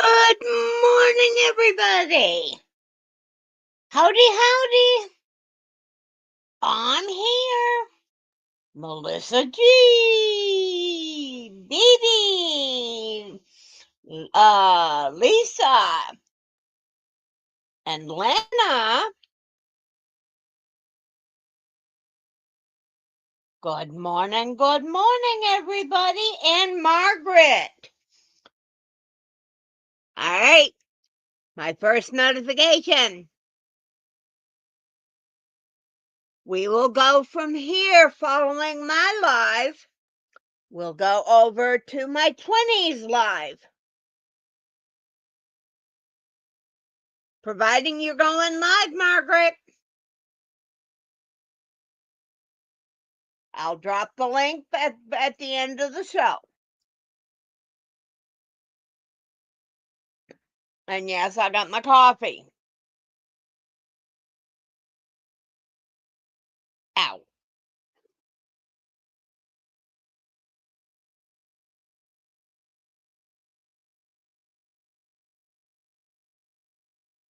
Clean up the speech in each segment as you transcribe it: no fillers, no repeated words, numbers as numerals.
Good morning, everybody. Howdy, howdy. I'm here. Melissa G. Dee Lisa, and Lena. Good morning, everybody. And Margaret. All right. My first notification. We will go from here following my live. We'll go over to my 20s live. Providing you're going live, Margaret. I'll drop the link at the end of the show. And yes, I got my coffee. Ow.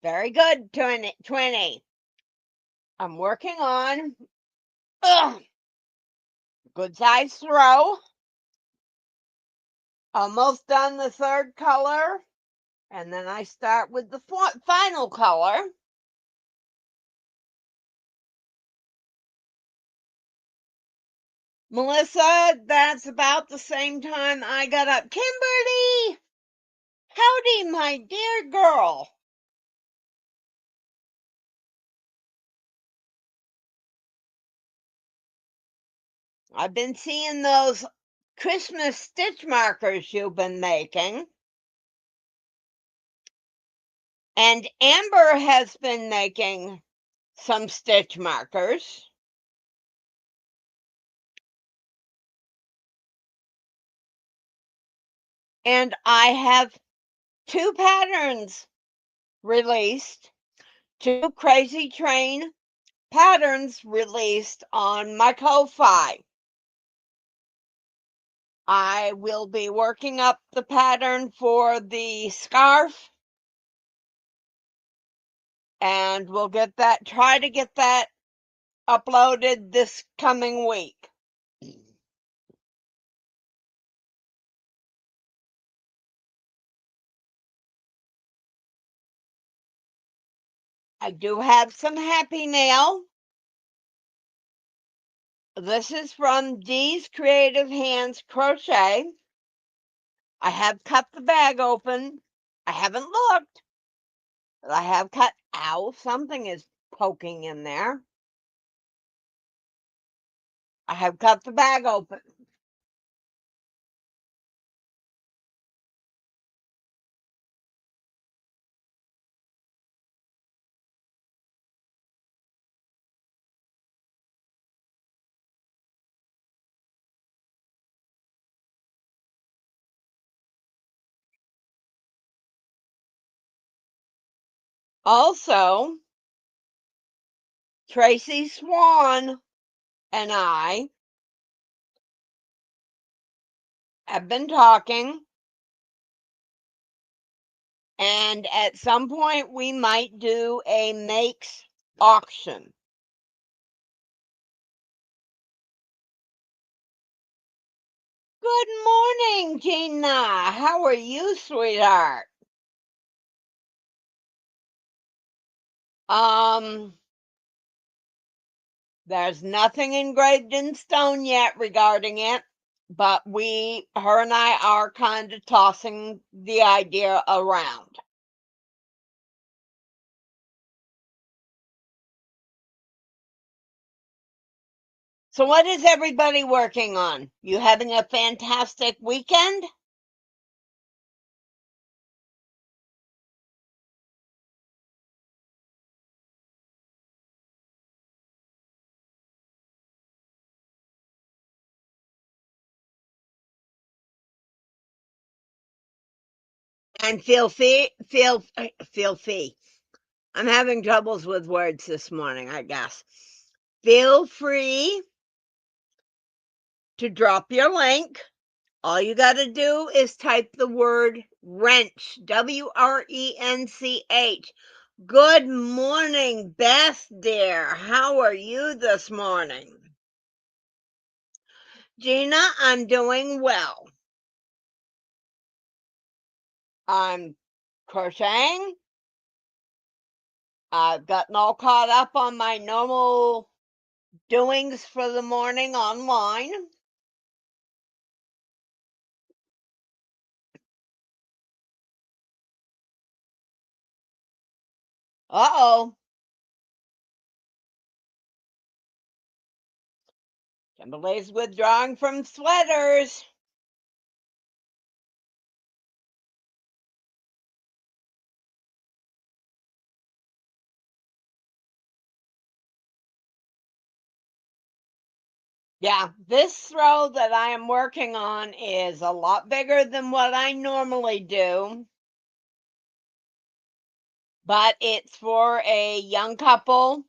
Very good, 20. I'm working on good size throw. Almost done the third color. And then I start with the final color. Melissa, that's about the same time I got up. Kimberly! Howdy, my dear girl. I've been seeing those Christmas stitch markers you've been making. And Amber has been making some stitch markers. And I have 2 patterns released, 2 Crazy Train patterns released on my Ko-Fi. I will be working up the pattern for the scarf, and we'll try to get that uploaded this coming week. I do have some happy mail. This is from Dees Creative Hands Crochet. I have cut the bag open. I haven't looked, but I have cut. Ow, something is poking in there. I have cut the bag open. Also, Tracy Swan and I have been talking, and at some point we might do a makes auction. Good morning, Gina. How are you, sweetheart? There's nothing engraved in stone yet regarding it, but her and I are kind of tossing the idea around. So what is everybody working on? You having a fantastic weekend? And feel free. I'm having troubles with words this morning, I guess. Feel free to drop your link All you got to do is type the word wrench, WRENCH. Good morning, Beth dear. How are you this morning? Gina, I'm doing well. I'm crocheting. I've gotten all caught up on my normal doings for the morning online. Uh-oh. Kimberly's withdrawing from sweaters. Yeah, this throw that I am working on is a lot bigger than what I normally do, but it's for a young couple,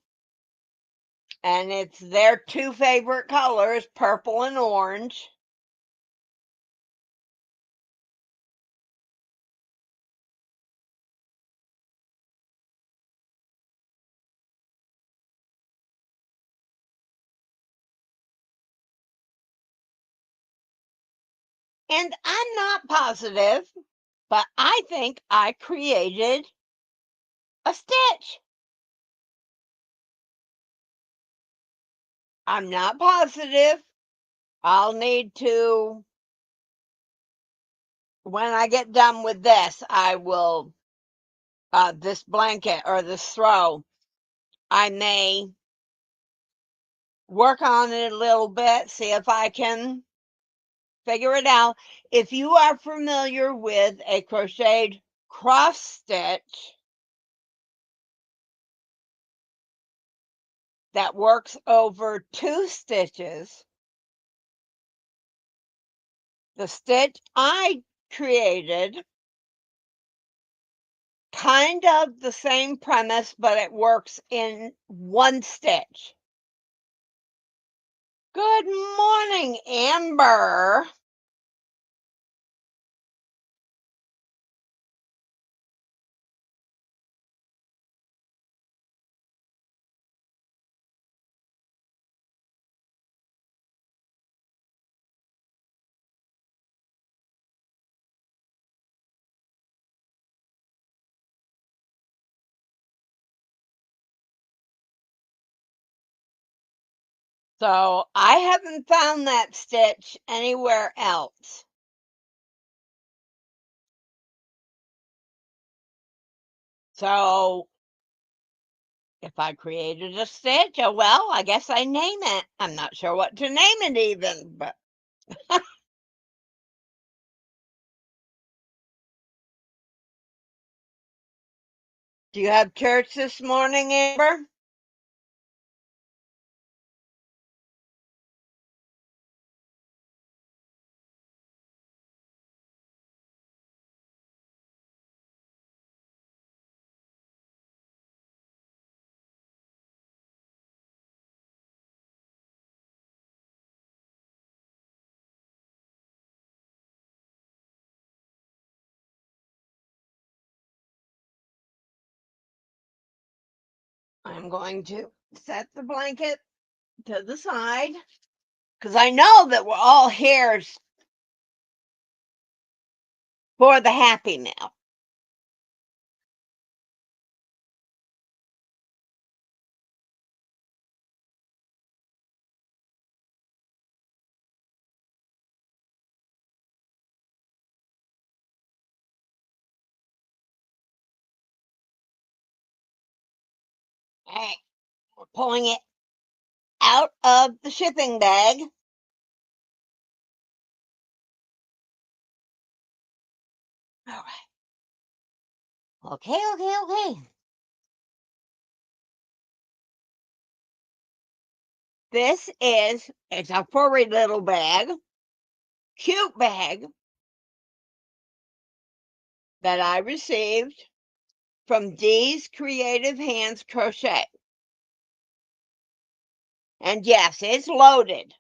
and it's their two favorite colors, purple and orange. And I'm not positive, but I think I created a stitch. I'm not positive. I'll need to, when I get done with this, I will, this blanket or this throw, I may work on it a little bit, see if I can figure it out. If you are familiar with a crocheted cross stitch that works over two stitches, the stitch I created, kind of the same premise, but it works in one stitch. Good morning, Amber. So I haven't found that stitch anywhere else. So if I created a stitch, oh well, I guess I name it. I'm not sure what to name it even, but do you have church this morning, Amber? I'm going to set the blanket to the side because I know that we're all here for the happy meal. Hey, we're pulling it out of the shipping bag. All right. Okay. It's a furry little bag, cute bag that I received from Dees Creative Hands Crochet. And yes, it's loaded.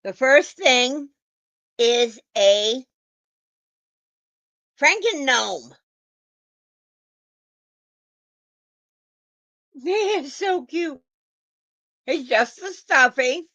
The first thing is a Franken gnome. He is so cute. He's just a stuffy.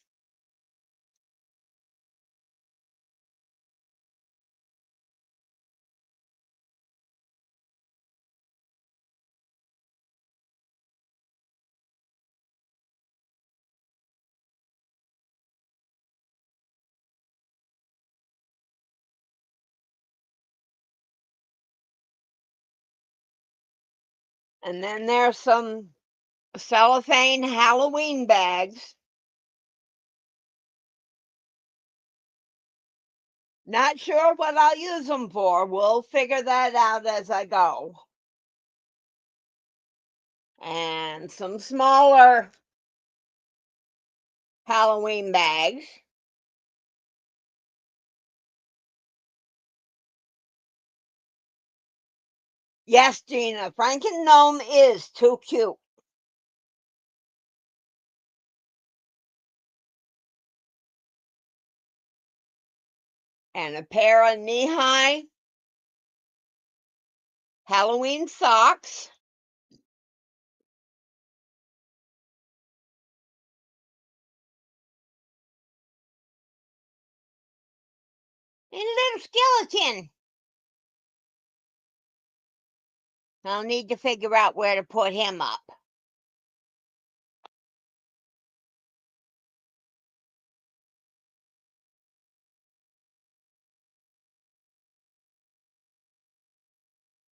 And then there's some cellophane Halloween bags. Not sure what I'll use them for. We'll figure that out as I go. And some smaller Halloween bags. Yes, Gina, Franken gnome is too cute. And a pair of knee-high Halloween socks. And a little skeleton. I'll need to figure out where to put him up.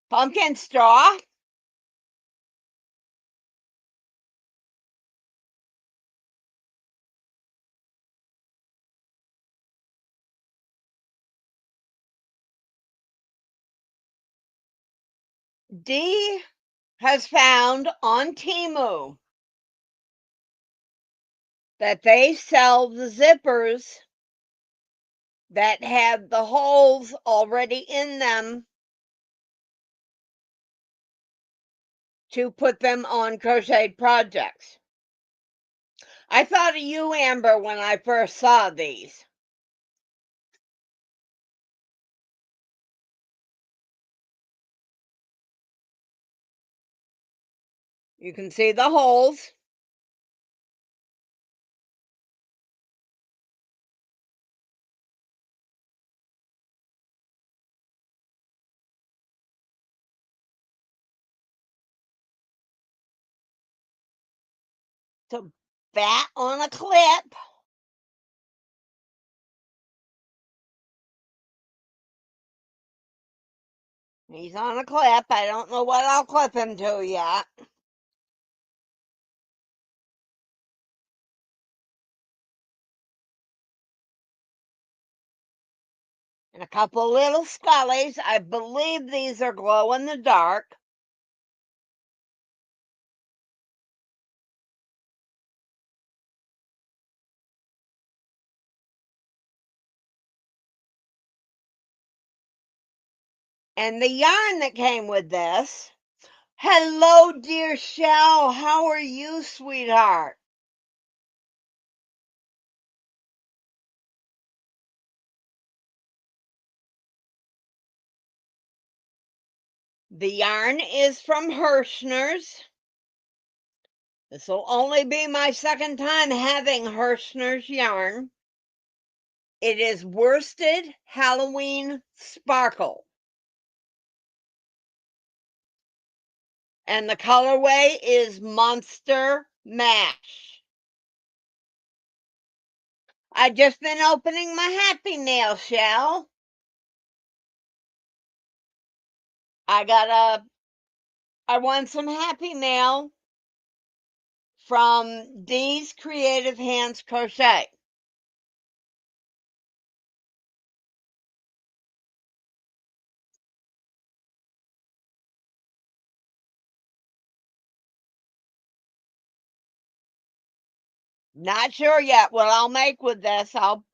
Pumpkin straw. Dee has found on Temu that they sell the zippers that have the holes already in them to put them on crocheted projects. I thought of you, Amber, when I first saw these. You can see the holes. To bat on a clip. He's on a clip. I don't know what I'll clip him to yet. And a couple little scullies. I believe these are glow in the dark. And the yarn that came with this. Hello, dear Shell. How are you, sweetheart? The yarn is from Hirschner's. This will only be my second time having Hirschner's yarn. It is worsted Halloween sparkle. And the colorway is Monster Mash. I've just been opening my Happy Mail, Shell. I won some Happy Mail from Dees Creative Hands Crochet. Not sure yet what I'll make with this. I'll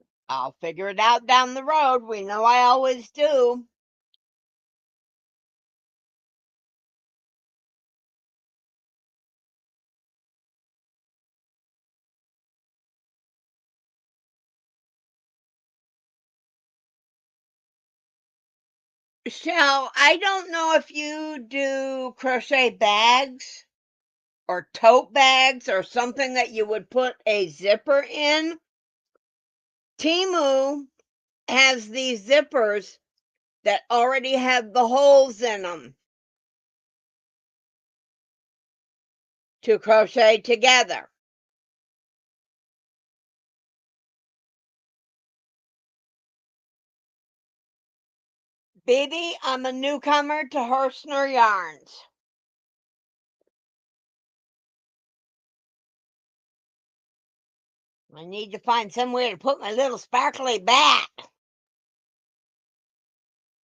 figure it out down the road. We know I always do. Shell, I don't know if you do crochet bags or tote bags or something that you would put a zipper in. Temu has these zippers that already have the holes in them to crochet together. Baby, I'm a newcomer to Horstner Yarns. I need to find somewhere to put my little sparkly bat.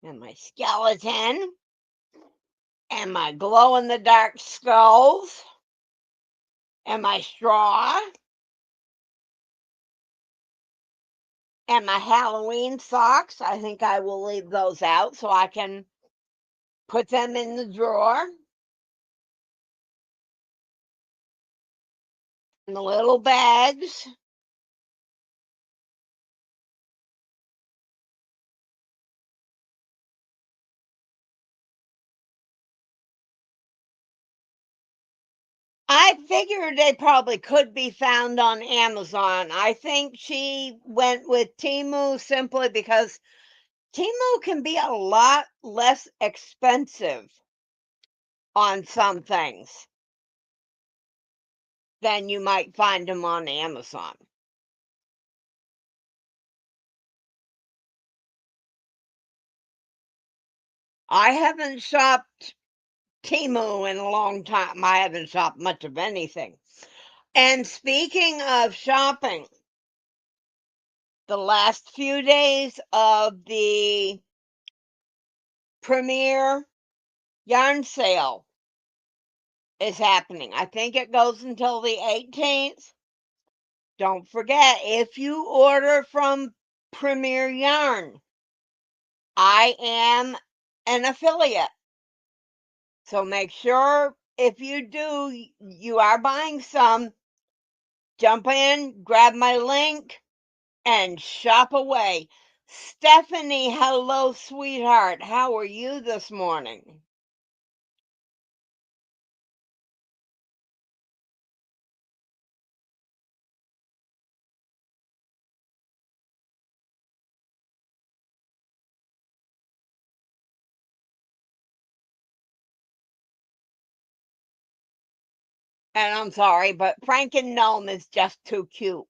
And my skeleton. And my glow-in-the-dark skulls. And my straw. And my Halloween socks. I think I will leave those out so I can put them in the drawer. And the little bags. I figured they probably could be found on Amazon. I think she went with Temu simply because Temu can be a lot less expensive on some things than you might find them on Amazon. I haven't shopped Temu in a long time. I haven't shopped much of anything. And speaking of shopping, the last few days of the premier yarn sale is happening. I think it goes until the 18th. Don't forget, if you order from Premier Yarn, I am an affiliate. So make sure if you do, you are buying some, jump in, grab my link, and shop away. Stephanie, hello, sweetheart. How are you this morning? And I'm sorry, but Frank and Gnome is just too cute.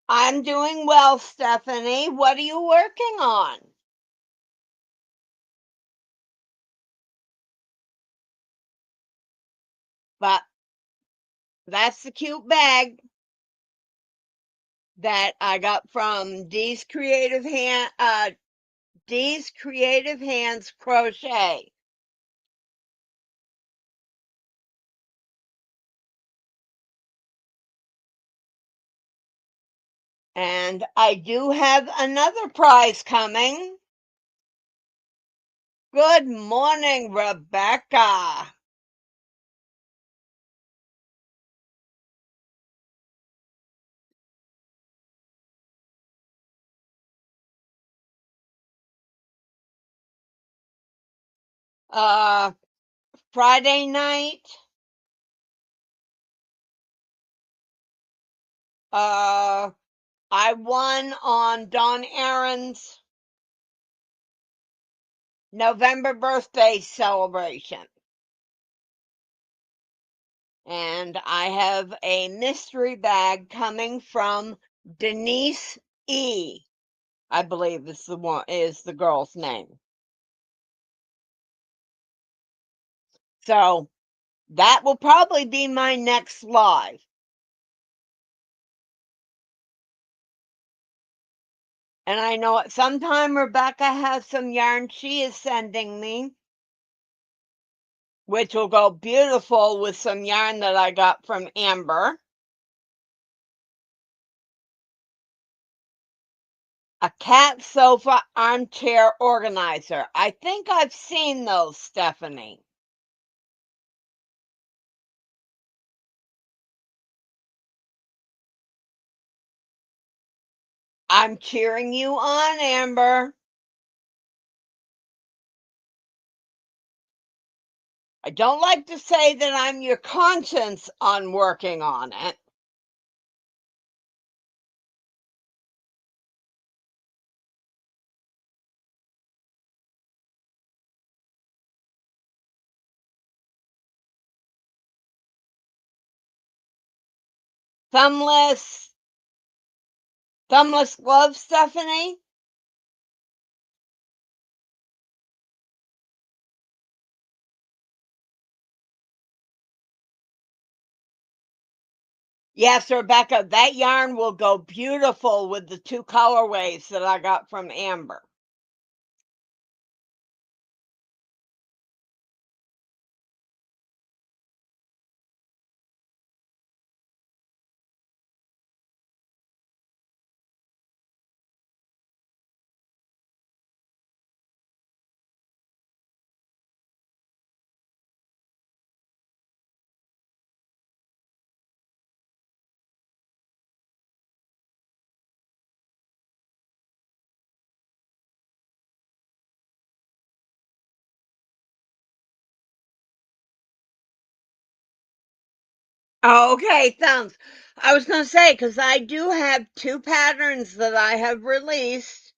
I'm doing well, Stephanie. What are you working on? But that's the cute bag that I got from Dees Creative Hands Crochet. And I do have another prize coming. Good morning, Rebecca. Uh, Friday night, I won on Dawn Aaron's November birthday celebration. And I have a mystery bag coming from Denise E. I believe is the girl's name. So that will probably be my next live. And I know at some time Rebecca has some yarn she is sending me, which will go beautiful with some yarn that I got from Amber. A cat sofa armchair organizer. I think I've seen those, Stephanie. I'm cheering you on, Amber. I don't like to say that I'm your conscience on working on it. Thumbless, thumbless gloves, Stephanie? Yes, Rebecca, that yarn will go beautiful with the two colorways that I got from Amber. Oh, okay, thanks. I was going to say, because I do have two patterns that I have released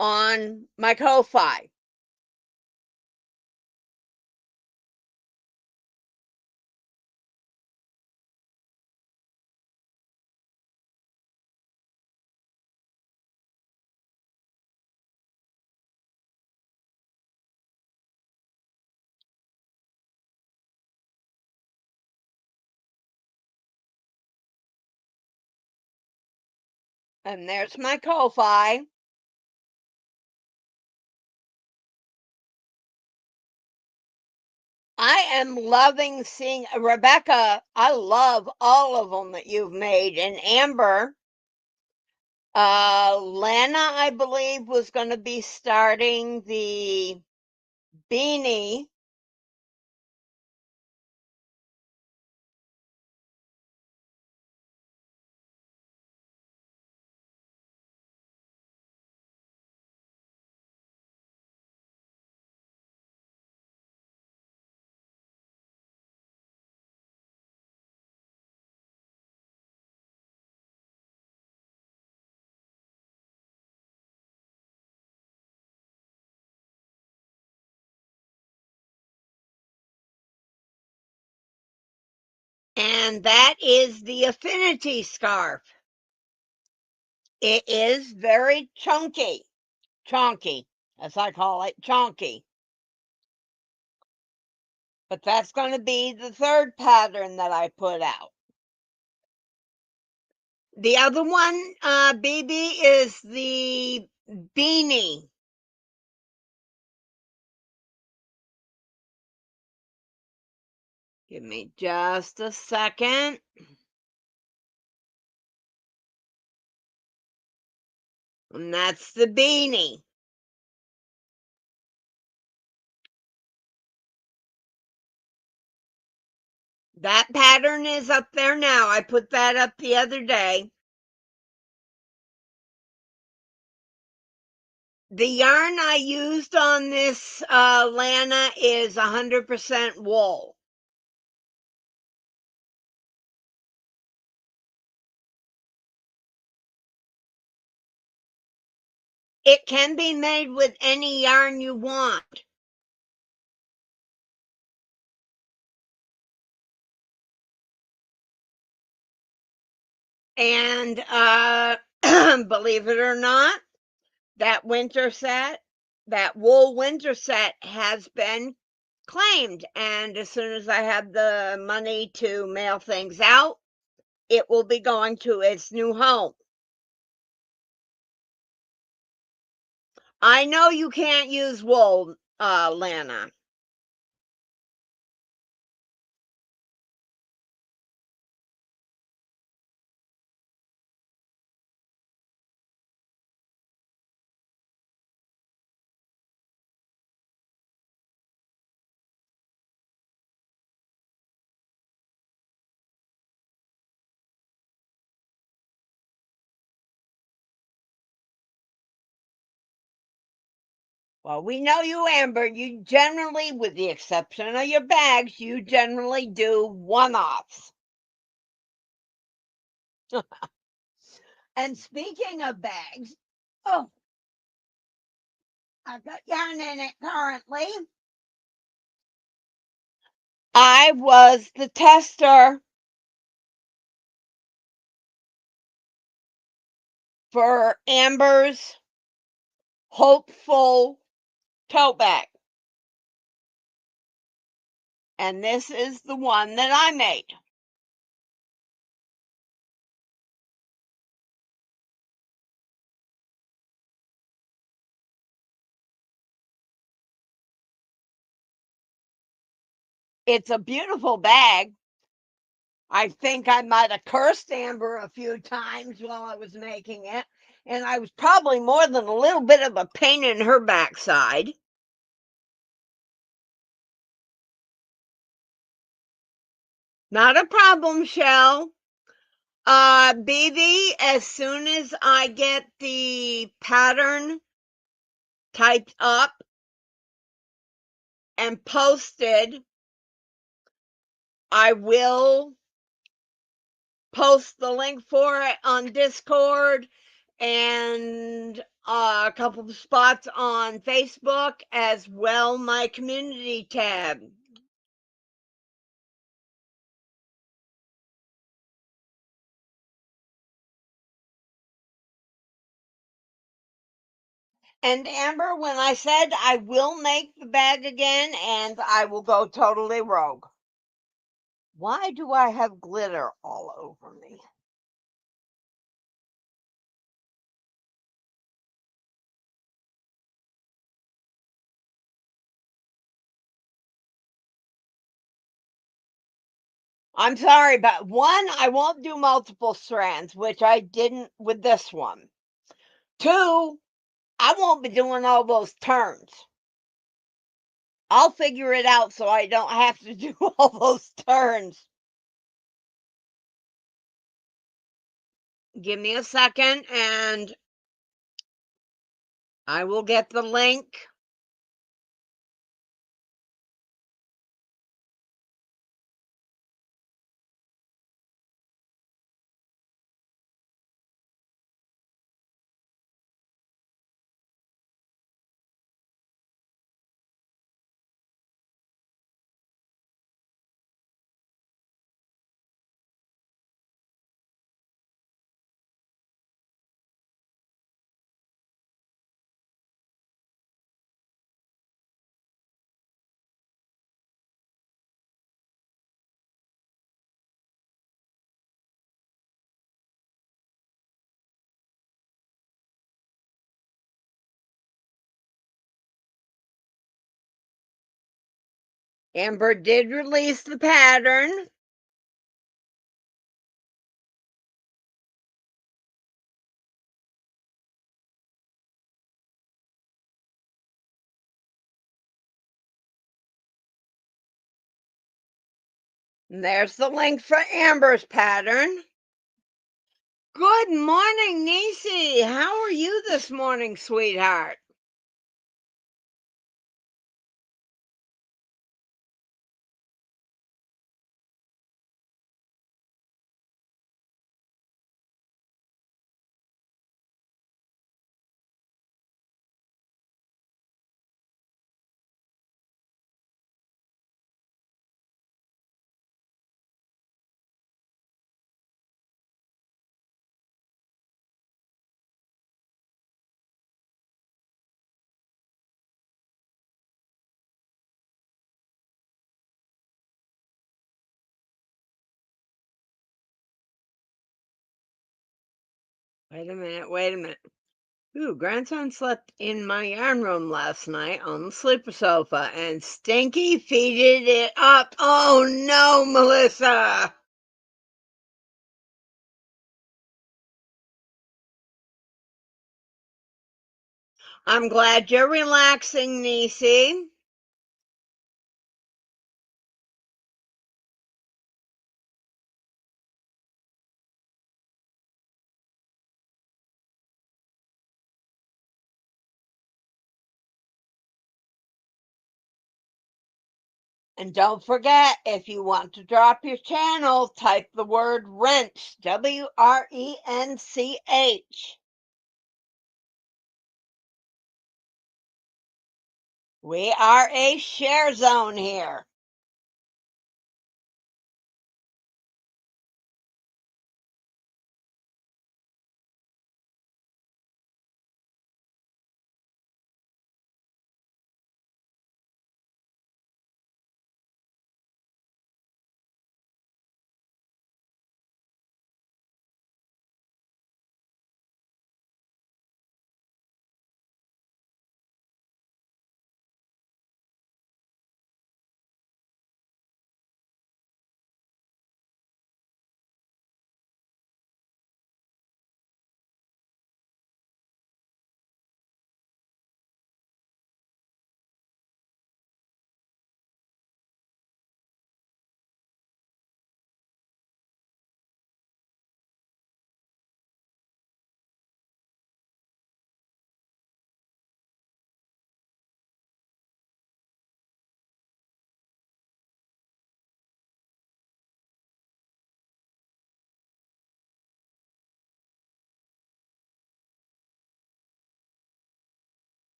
on my Ko-Fi. And there's my Ko-Fi. I am loving seeing Rebecca. I love all of them that you've made. And Amber, Lana, I believe, was going to be starting the beanie. And that is the affinity scarf. It is very chunky, as I call it, chunky. But that's going to be the third pattern that I put out. The other one, BB, is the beanie. Give me just a second. And that's the beanie. That pattern is up there now. I put that up the other day. The yarn I used on this Lana is 100% wool. It can be made with any yarn you want. And believe it or not, that winter set, that wool winter set has been claimed. And as soon as I have the money to mail things out, it will be going to its new home. I know you can't use wool, Lana. Well, we know you, Amber. You generally, with the exception of your bags, you generally do one-offs. And speaking of bags, oh, I've got yarn in it currently. I was the tester for Amber's Hopeful tote bag. And this is the one that I made. It's a beautiful bag. I think I might have cursed Amber a few times while I was making it, and I was probably more than a little bit of a pain in her backside. Not a problem, Shell. BB, as soon as I get the pattern typed up and posted, I will post the link for it on Discord and a couple of spots on Facebook, as well my community tab. And Amber, when I said I will make the bag again and I will go totally rogue. Why do I have glitter all over me? I'm sorry, but one, I won't do multiple strands, which I didn't with this one. Two, I won't be doing all those turns. I'll figure it out so I don't have to do all those turns. Give me a second and I will get the link. Amber did release the pattern. And there's the link for Amber's pattern. Good morning, Nisi. How are you this morning, sweetheart? Wait a minute, wait a minute. Ooh, grandson slept in my yarn room last night on the sleeper sofa and Stinky feeded it up. Oh no, Melissa. I'm glad you're relaxing, Nisi. And don't forget, if you want to drop your channel, type the word wrench, WRENCH. We are a share zone here.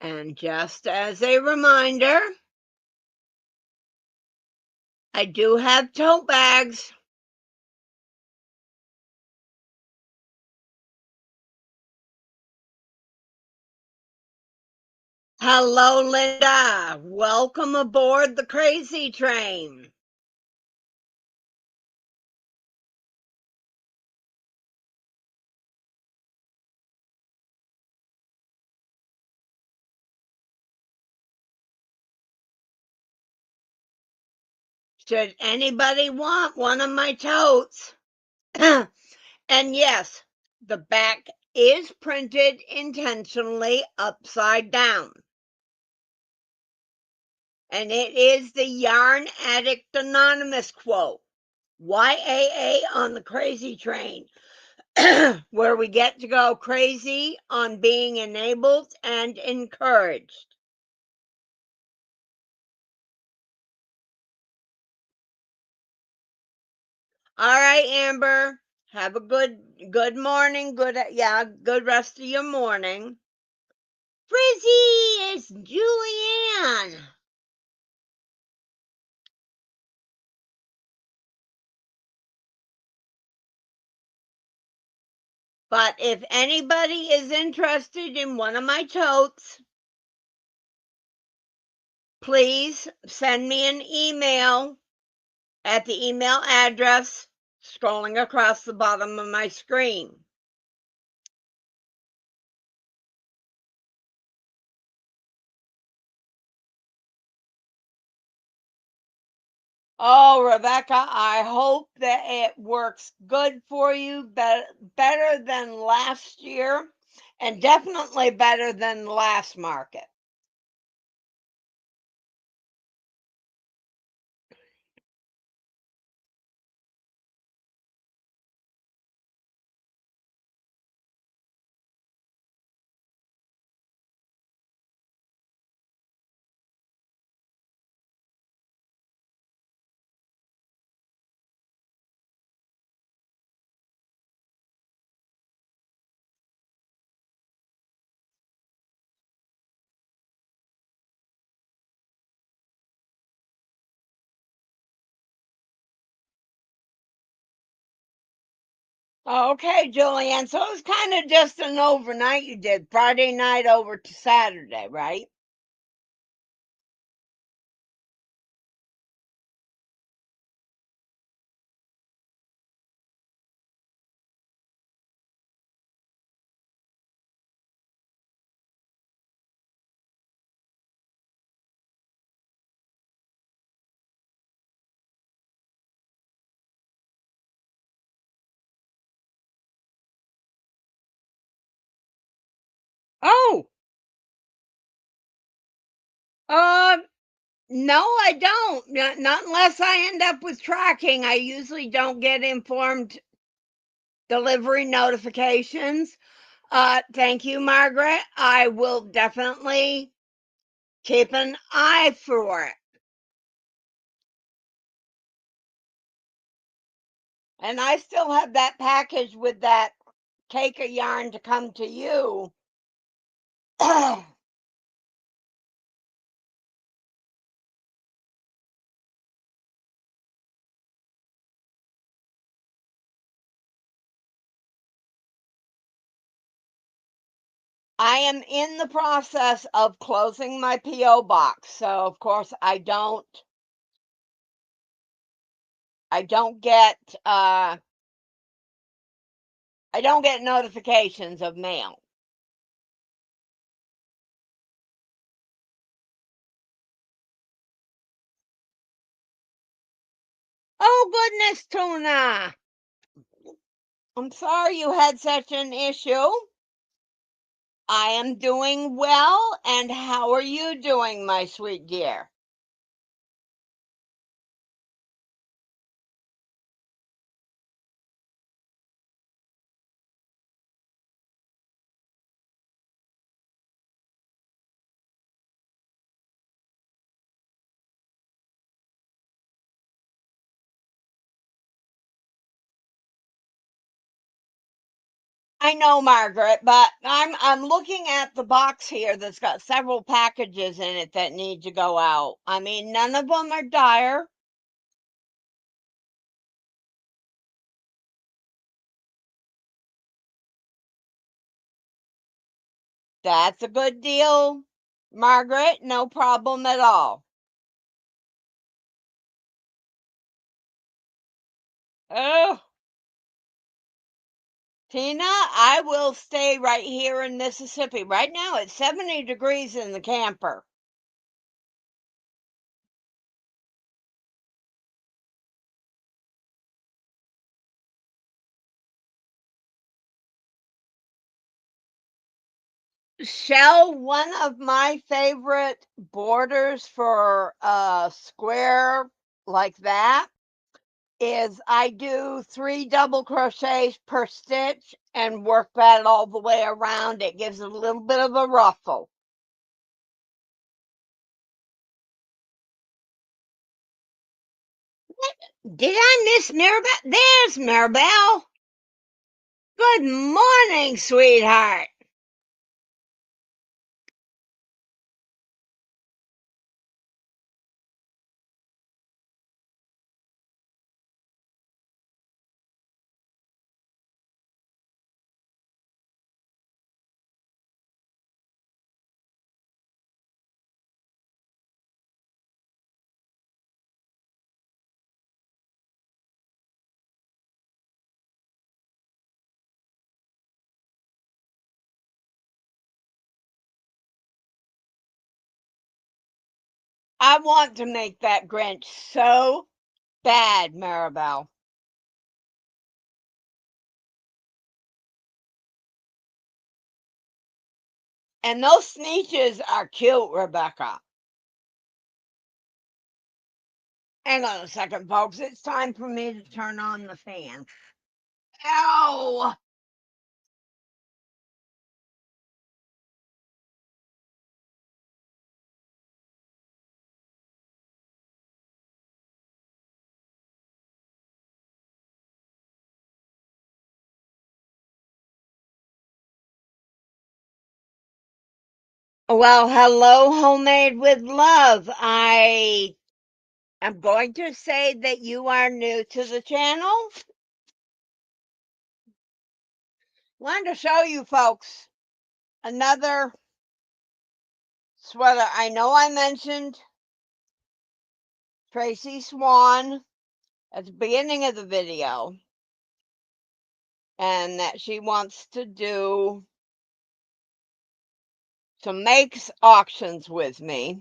And just as a reminder, I do have tote bags. Hello, Linda. Welcome aboard the crazy train. Should anybody want one of my totes? And yes, the back is printed intentionally upside down. And it is the Yarn Addict Anonymous quote, YAA on the crazy train, where we get to go crazy on being enabled and encouraged. All right, Amber. Have a good morning. Good rest of your morning. Frizzy, it's Julianne. But if anybody is interested in one of my totes, please send me an email at the email address scrolling across the bottom of my screen. Oh, Rebecca, I hope that it works good for you, better than last year, and definitely better than the last market. Okay, Julianne. So it's kind of just an overnight you did, Friday night over to Saturday, right? Oh, uh, No, I don't. Not unless I end up with tracking. I usually don't get informed delivery notifications. Thank you, Margaret. I will definitely keep an eye for it. And I still have that package with that cake of yarn to come to you. I am in the process of closing my PO box, so of course I don't get I don't get notifications of mail. Oh goodness, Tuna. I'm sorry you had such an issue. I am doing well, and how are you doing, my sweet dear? I know, Margaret, but I'm looking at the box here that's got several packages in it that need to go out. I mean, none of them are dire. That's a good deal, Margaret. No problem at all. Oh, Tina, I will stay right here in Mississippi. Right now it's 70 degrees in the camper. Shell, one of my favorite borders for a square like that is I do 3 double crochets per stitch and work that all the way around. It gives it a little bit of a ruffle. Did I miss Mirabelle? There's Mirabelle. Good morning, sweetheart. I want to make that Grinch so bad, Maribel. And those sneeches are cute, Rebecca. Hang on a second, folks. It's time for me to turn on the fan. Ow! Well, hello, homemade with love. I am going to say that you are new to the channel. Wanted to show you folks another sweater. I know I mentioned Tracy Swan at the beginning of the video and that she wants to do some makes auctions with me.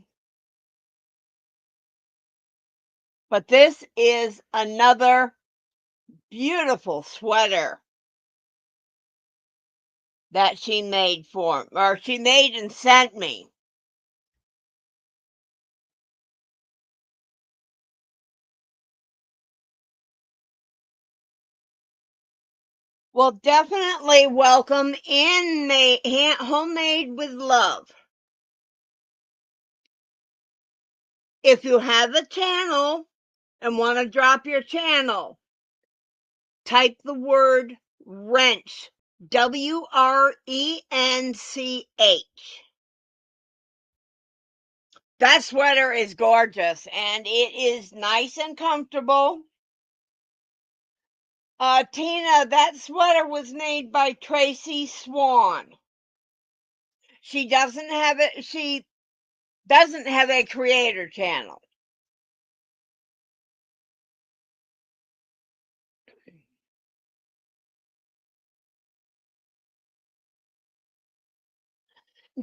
But this is another beautiful sweater that she made and sent me. Well, definitely welcome in Homemade with Love. If you have a channel and want to drop your channel, type the word wrench, WRENCH. That sweater is gorgeous and it is nice and comfortable. Tina, that sweater was made by Tracy Swan. She doesn't have it. She doesn't have a creator channel.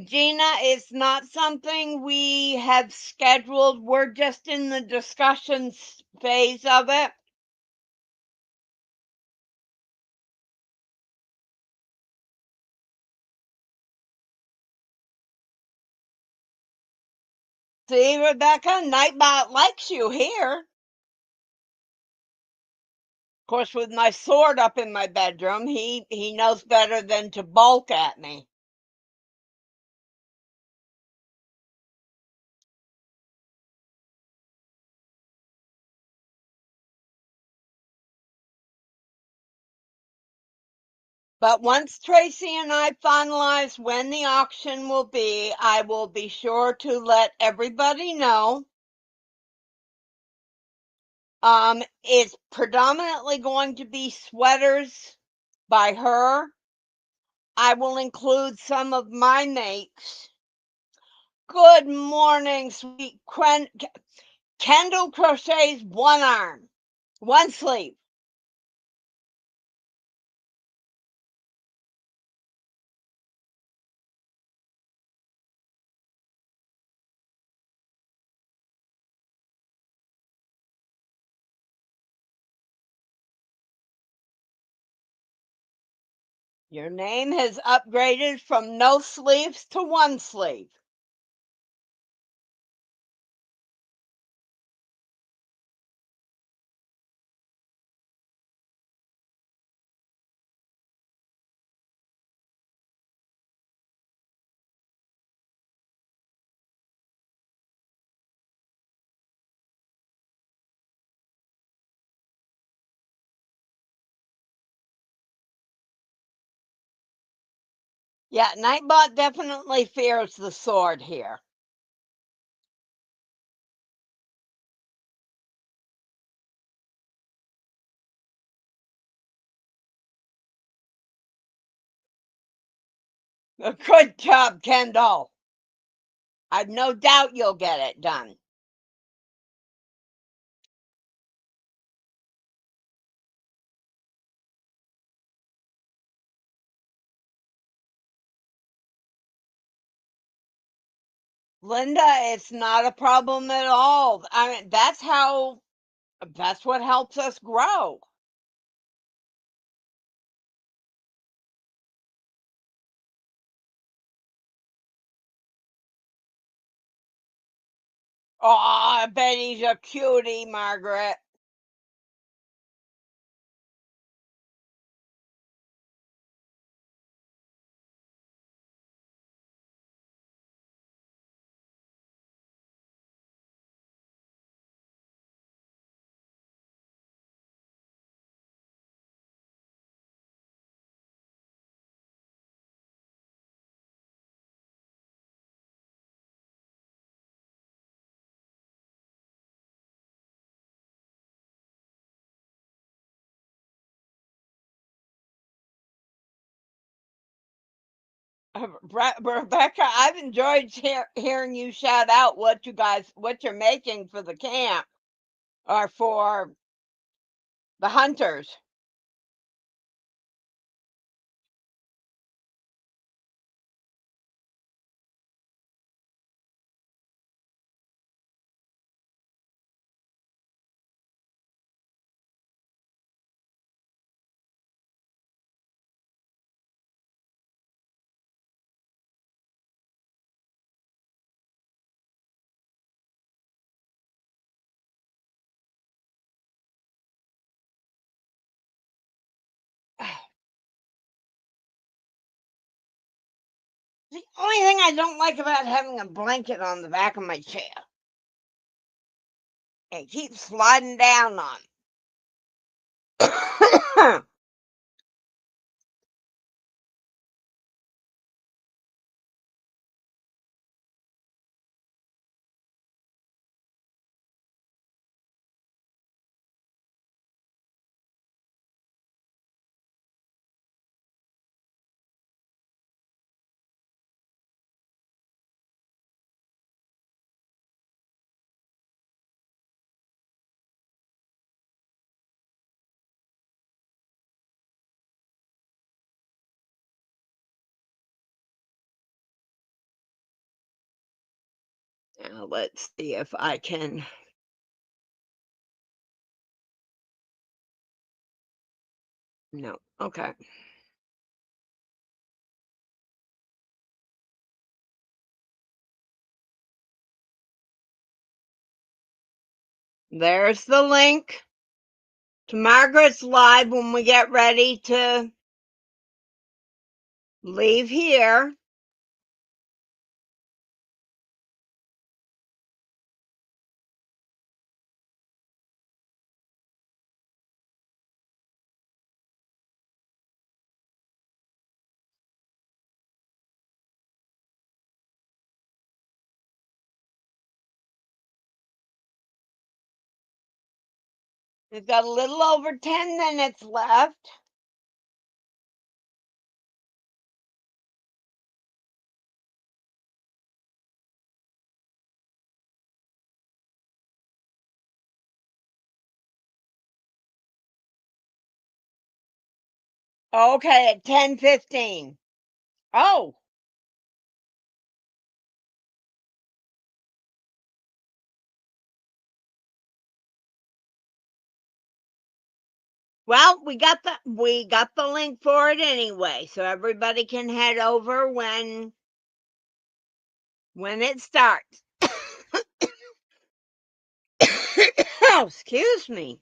Gina, it's not something we have scheduled. We're just in the discussion phase of it. See, Rebecca, Nightbot likes you here. Of course, with my sword up in my bedroom, he knows better than to bulk at me. But once Tracy and I finalize when the auction will be, I will be sure to let everybody know. It's predominantly going to be sweaters by her. I will include some of my makes. Good morning, sweet Kendall crochets one arm, one sleeve. Your name has upgraded from no sleeves to one sleeve. Yeah, Nightbot definitely fears the sword here. Good job, Kendall. I've no doubt you'll get it done. Linda, it's not a problem at all. I mean, that's what helps us grow. Oh, I bet he's a cutie, Margaret. Rebecca, I've enjoyed hearing you shout out what you're making for the camp or for the hunters. The only thing I don't like about having a blanket on the back of my chair. It keeps sliding down on. Now let's see if I can. No, okay. There's the link to Margaret's live when we get ready to leave here. We've got a little over 10 minutes left. Okay, at 10:15. Oh, well, we got the link for it anyway, so everybody can head over when it starts. Oh, excuse me.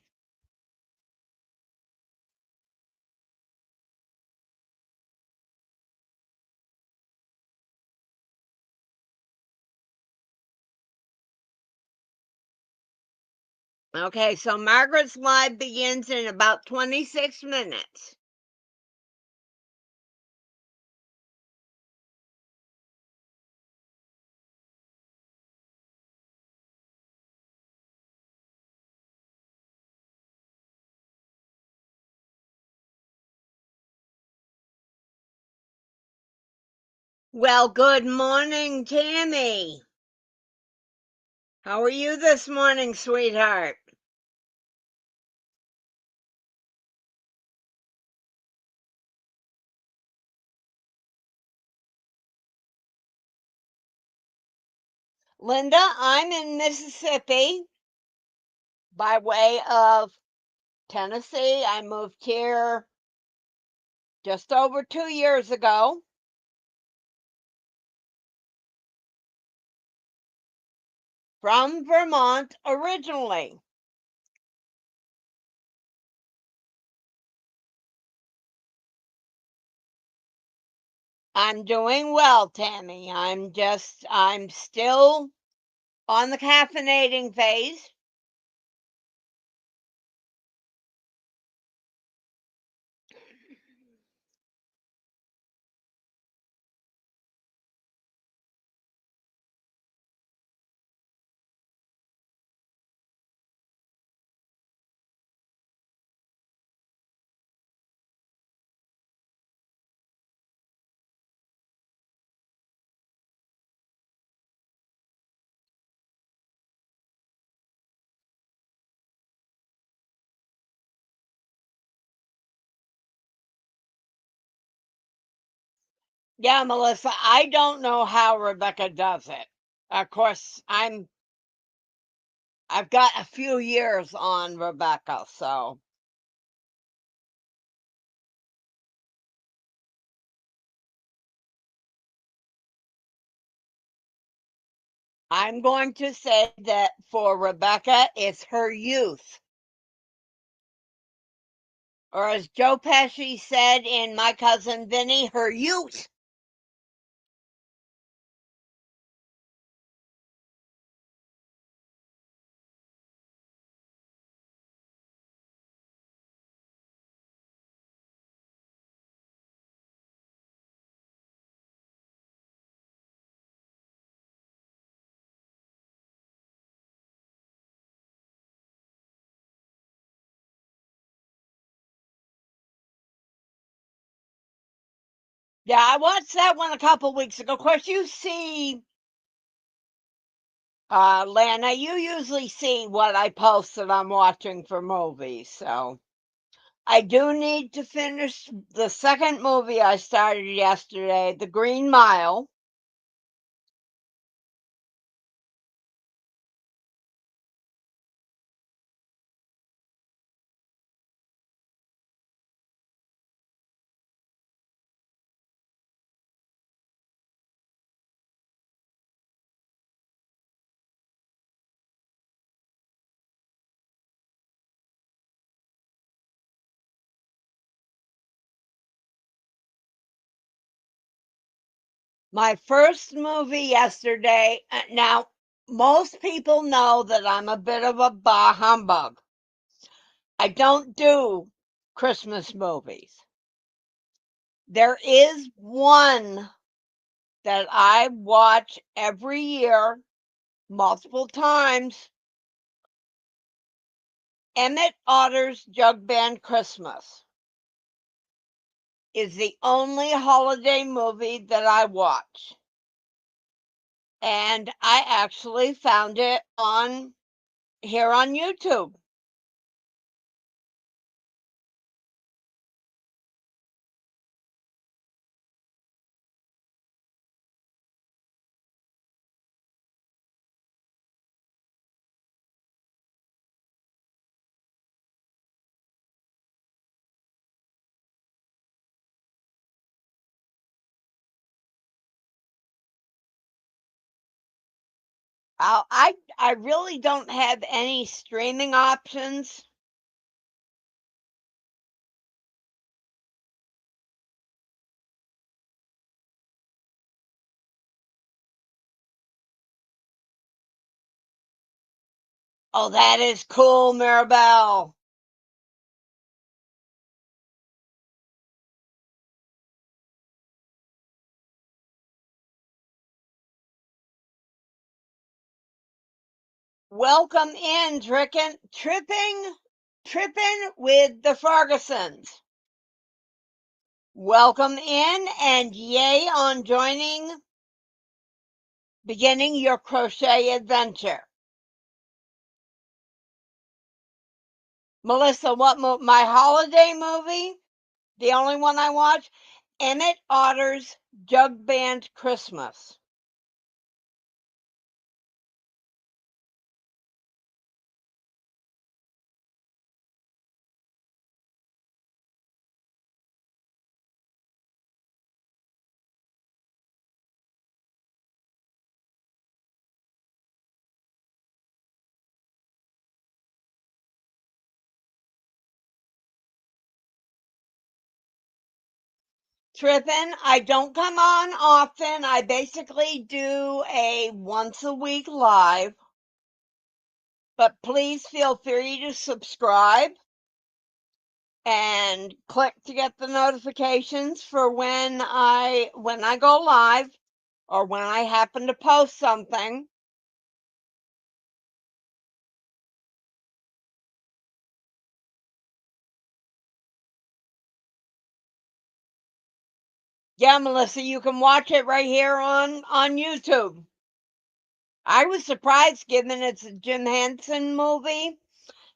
Okay, so Margaret's live begins in about 26 minutes. Well, good morning, Tammy. How are you this morning, sweetheart? Linda, I'm in Mississippi by way of Tennessee. I moved here just over 2 years ago. From Vermont originally. I'm doing well, Tammy. I'm still on the caffeinating phase. Yeah, Melissa, I don't know how Rebecca does it. Of course, I've got a few years on Rebecca, so I'm going to say that for Rebecca, it's her youth. Or as Joe Pesci said in My Cousin Vinny, her youth. Yeah, I watched that one a couple weeks ago. Of course, you see, Lana, you usually see what I post that I'm watching for movies, so I do need to finish the second movie I started yesterday, The Green Mile. My first movie yesterday. Now, most people know that I'm a bit of a bah humbug. I don't do Christmas movies. There is one that I watch every year, multiple times. Emmett Otter's Jug Band Christmas is the only holiday movie that I watch. And I actually found it on here on YouTube. I really don't have any streaming options. Oh, that is cool, Mirabelle. Welcome in, tripping with the Fergusons. Welcome in and yay on beginning your crochet adventure. Melissa, my holiday movie? The only one I watch? Emmett Otter's Jug Band Christmas. Trippin', I don't come on often. I basically do a once a week live, but please feel free to subscribe and click to get the notifications for when I go live or when I happen to post something. Yeah, Melissa, you can watch it right here on YouTube. I was surprised, given it's a Jim Henson movie,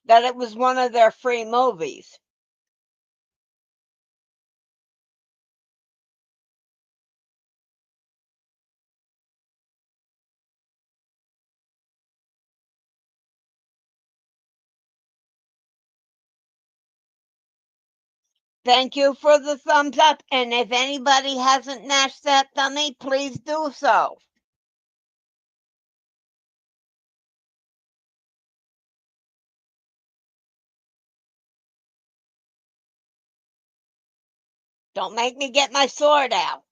that it was one of their free movies. Thank you for the thumbs up, and if anybody hasn't mashed that dummy, please do so. Don't make me get my sword out.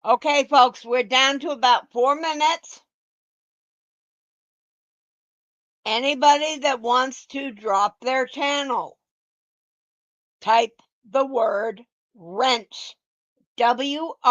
Okay, folks, we're down to about 4 minutes. Anybody that wants to drop their channel, type the word wrench, WRENCH.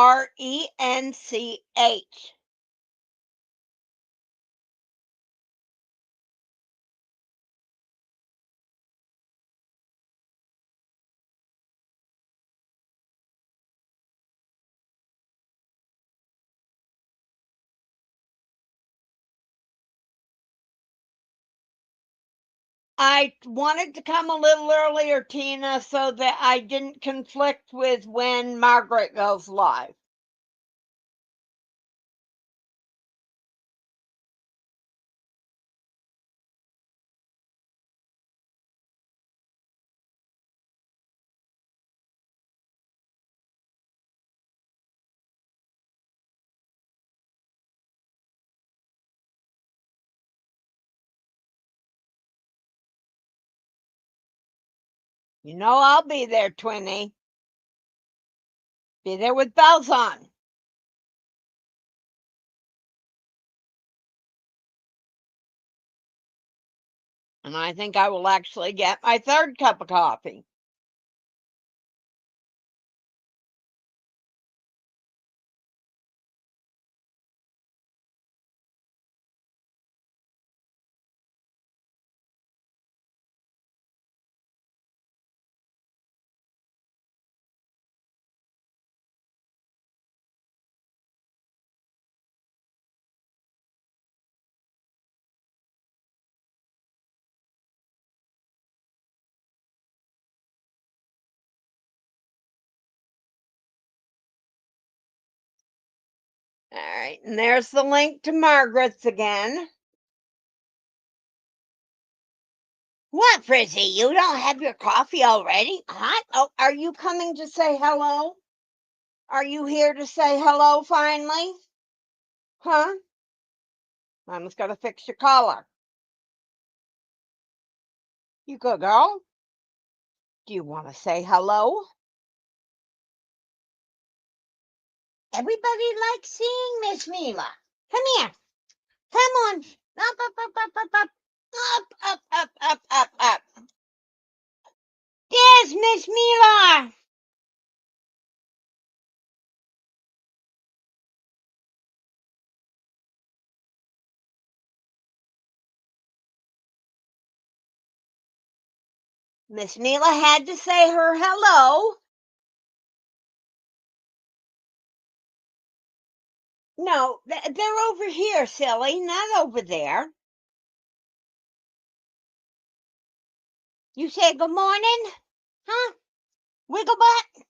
I wanted to come a little earlier, Tina, so that I didn't conflict with when Margaret goes live. You know I'll be there, Twinnie. Be there with bells on. And I think I will actually get my third cup of coffee. All right, and there's the link to Margaret's again. What, Frizzy? You don't have your coffee already? Hot? Oh, are you coming to say hello? Are you here to say hello finally? Huh? Mama's got to fix your collar. You good girl? Do you want to say hello? Everybody likes seeing Miss Mila. Come here. Come on. Up, up, up, up, up, up. Up, up, up, up, up, up. There's Miss Mila. Miss Mila had to say her hello. No, they're over here, silly, not over there. You say good morning? Huh? Wiggle butt?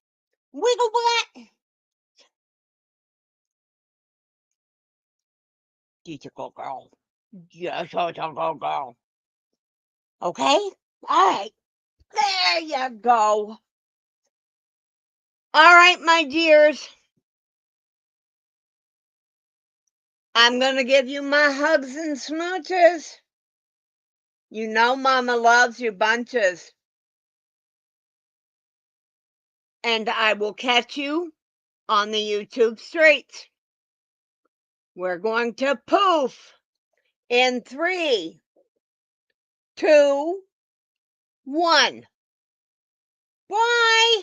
Wiggle butt? She's a good girl. Yes, she's a good girl. Okay? All right. There you go. All right, my dears. I'm going to give you my hugs and smooches. You know Mama loves you bunches. And I will catch you on the YouTube streets. We're going to poof in 3, 2, 1. Bye.